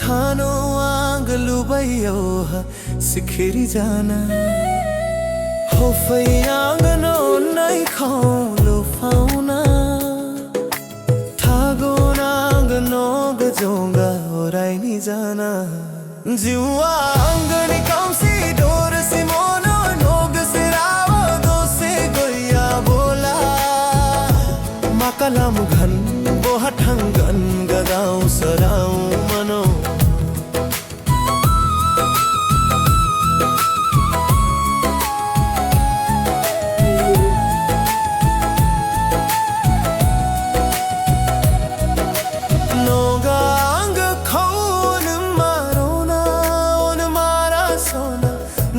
खानो आंग लुबैयो सिखिरी जाना हो फैयांगनो नहीं खाऊं फाउना थागो नांग नोग जोंगा ओराई नहीं जाना जुआ अंगनी कौसी डोर से मोनो नोग से रावो दो से गोया बोला मकलम घन बोहठंगन गदाऊं सराऊं मनो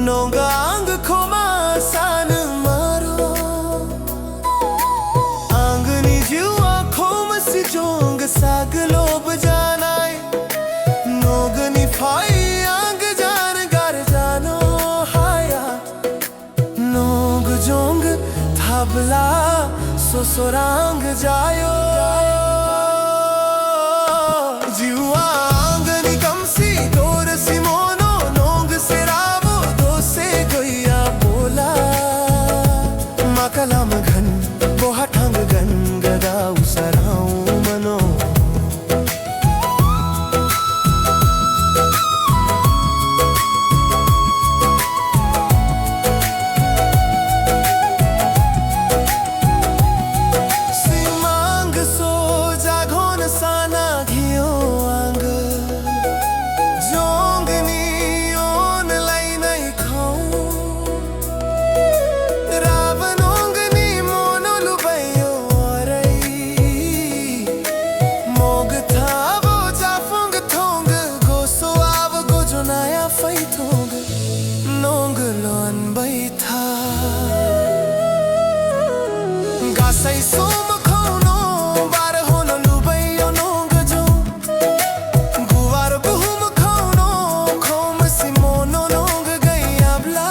नोगांग खोमा सान मारो आंगनी जुआ खोम सी जोंग साग लोब जानाय नोगनी फाई आंग जान गार जानो हाया नोग जोंग थाबला सोसोरांग जायो जुआ आंगनी कमसी डोर सी मोनो नोग से कलम घन बोहठंग गन गदाऊ सराऊं मनो सीमांग सो जागोन साना घियो आंग जोंगनी ओन लाई नहीं खाऊं नोंग लोन बैठा गासै सोम खौनो बार होनो लुबैयो नोंग जो गुवार गुहुम खौनो खोम सी मोनो नोंग गैयाब्ला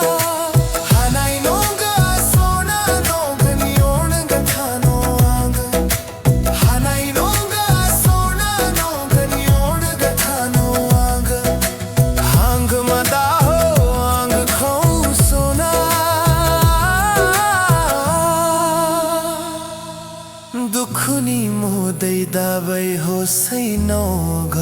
हानाय नोंग सोना नोंग नियोन गठानो आंग हानाय नोंग सोना नोंग नियोन गठानो आंग हांग मदा दुखुनी मोदै दाबै हो सै नोग